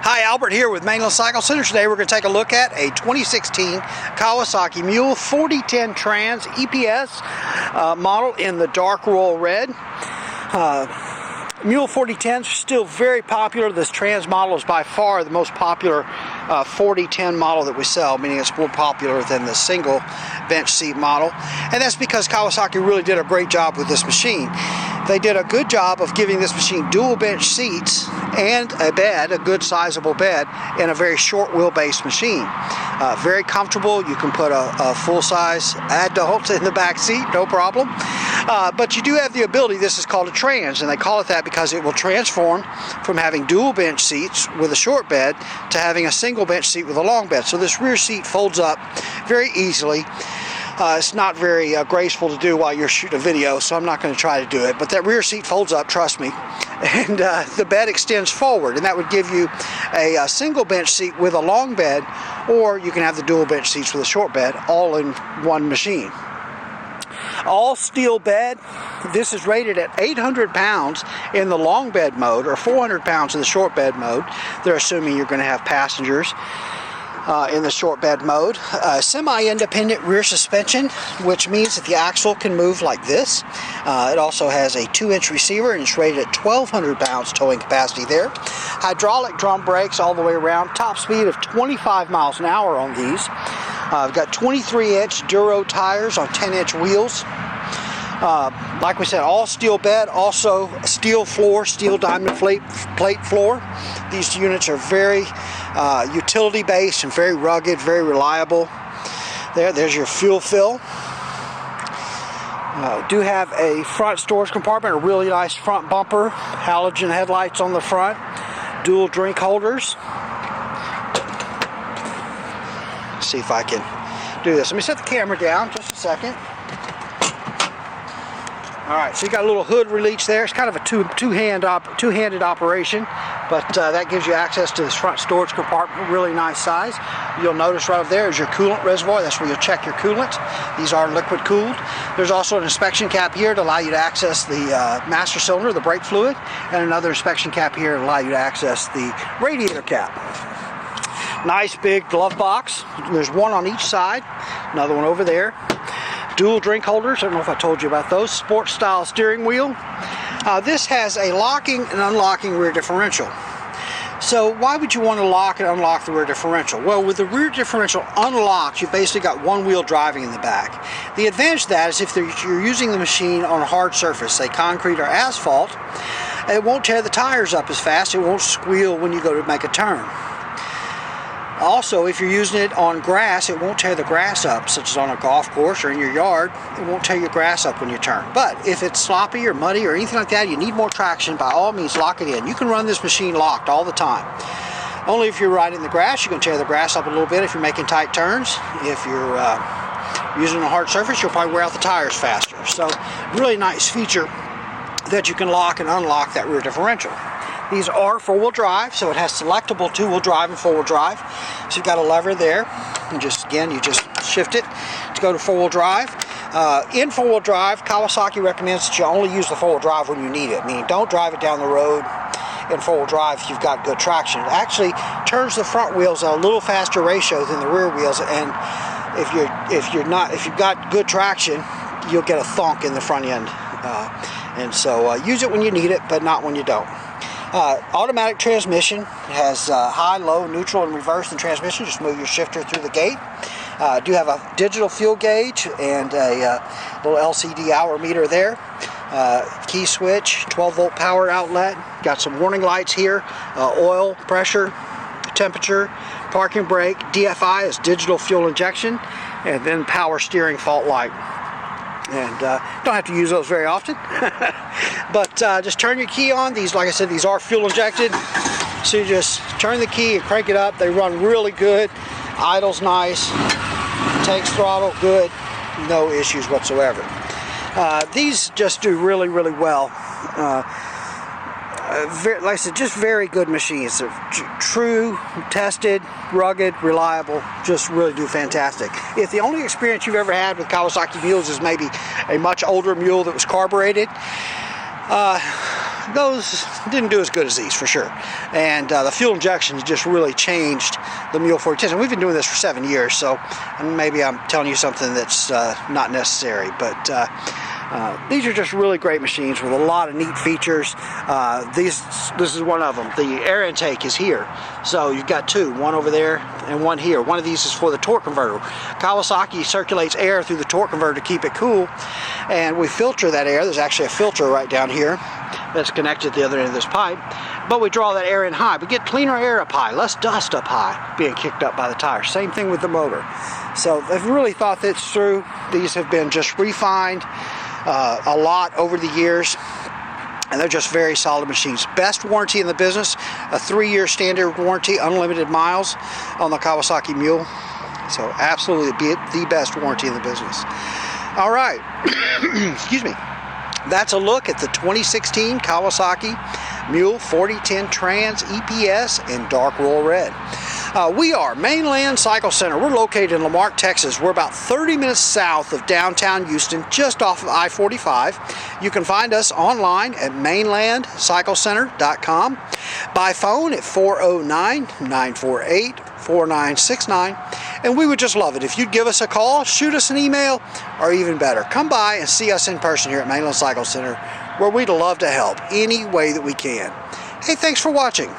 Hi, Albert here with Mainland Cycle Center. Today we're going to take a look at a 2016 Kawasaki Mule 4010 Trans EPS model in the dark royal red. Mule 4010s are still very popular. This Trans model is by far the most popular 4010 model that we sell, meaning it's more popular than the single bench seat model. And that's because Kawasaki really did a great job with this machine. They did a good job of giving this machine dual bench seats and a bed, a good sizable bed, in a very short wheelbase machine. Very comfortable. You can put a full-size adult in the back seat, no problem. But you do have the ability, this is called a Trans, and they call it that because it will transform from having dual bench seats with a short bed to having a single bench seat with a long bed. So this rear seat folds up very easily. It's not very graceful to do while you're shooting a video, so I'm not going to try to do it. But that rear seat folds up, trust me, and the bed extends forward, and that would give you a single bench seat with a long bed, or you can have the dual bench seats with a short bed, all in one machine. All steel bed. This is rated at 800 pounds in the long bed mode, or 400 pounds in the short bed mode. They're assuming you're going to have passengers in the short bed mode. Semi-independent rear suspension, which means that the axle can move like this. It also has a 2-inch receiver, and it's rated at 1,200 pounds towing capacity there. Hydraulic drum brakes all the way around. Top speed of 25 miles an hour on these. I've got 23-inch Duro tires on 10-inch wheels. Like we said, all steel bed, also steel floor, steel diamond plate floor. These units are very utility based and very rugged, very reliable. There's your fuel fill. Do have a front storage compartment, a really nice front bumper, halogen headlights on the front, dual drink holders. Let's see if I can do this. Let me set the camera down just a second. Alright, so you got a little hood release there. It's kind of a two-handed operation, but that gives you access to this front storage compartment, really nice size. You'll notice right over there is your coolant reservoir. That's where you'll check your coolant. These are liquid cooled. There's also an inspection cap here to allow you to access the master cylinder, the brake fluid, and another inspection cap here to allow you to access the radiator cap. Nice big glove box. There's one on each side, another one over there. Dual drink holders, I don't know if I told you about those. Sports style steering wheel. This has a locking and unlocking rear differential. So why would you want to lock and unlock the rear differential? Well, with the rear differential unlocked, you've basically got one wheel driving in the back. The advantage of that is if you're using the machine on a hard surface, say concrete or asphalt, it won't tear the tires up as fast, it won't squeal when you go to make a turn. Also, if you're using it on grass, it won't tear the grass up, such as on a golf course or in your yard. It won't tear your grass up when you turn. But if it's sloppy or muddy or anything like that, you need more traction, by all means lock it in. You can run this machine locked all the time. Only if you're riding the grass, you can tear the grass up a little bit if you're making tight turns. If you're using a hard surface, you'll probably wear out the tires faster. So, really nice feature that you can lock and unlock that rear differential. These are four-wheel drive, so it has selectable two-wheel drive and four-wheel drive. So you've got a lever there, and you just shift it to go to four-wheel drive. In four-wheel drive, Kawasaki recommends that you only use the four-wheel drive when you need it, meaning don't drive it down the road in four-wheel drive if you've got good traction. It actually turns the front wheels at a little faster ratio than the rear wheels, and if you've got good traction, you'll get a thunk in the front end. And so use it when you need it, but not when you don't. Automatic transmission has high, low, neutral, and reverse in transmission. Just move your shifter through the gate. Do have a digital fuel gauge and a little LCD hour meter there. Key switch, 12-volt power outlet. Got some warning lights here. Oil, pressure, temperature, parking brake. DFI is digital fuel injection, and then power steering fault light. And don't have to use those very often. But just turn your key on. These, like I said, these are fuel injected. So you just turn the key and crank it up. They run really good. Idle's nice. Takes throttle good. No issues whatsoever. These just do really, really well. Like I said, just very good machines. They're true, tested, rugged, reliable, just really do fantastic. If the only experience you've ever had with Kawasaki mules is maybe a much older mule that was carbureted, those didn't do as good as these for sure. And the fuel injection just really changed the Mule 4010s. And we've been doing this for 7 years, so maybe I'm telling you something that's not necessary. But these are just really great machines with a lot of neat features. This is one of them. The air intake is here. So you've got two, one over there and one here. One of these is for the torque converter. Kawasaki circulates air through the torque converter to keep it cool, and we filter that air. There's actually a filter right down here that's connected to the other end of this pipe, but we draw that air in high. We get cleaner air up high, less dust up high being kicked up by the tires. Same thing with the motor. So they've really thought this through. These have been just refined a lot over the years, and they're just very solid machines. Best warranty in the business, a 3-year standard warranty, unlimited miles on the Kawasaki Mule. So absolutely the best warranty in the business. All right, excuse me. That's a look at the 2016 Kawasaki Mule 4010 Trans EPS in dark royal red. We are Mainland Cycle Center. We're located in Marque, Texas. We're about 30 minutes south of downtown Houston, just off of I-45. You can find us online at mainlandcyclecenter.com, by phone at 409-948-4969, and we would just love it if you'd give us a call, shoot us an email, or even better, come by and see us in person here at Mainland Cycle Center, where we'd love to help any way that we can. Hey, thanks for watching.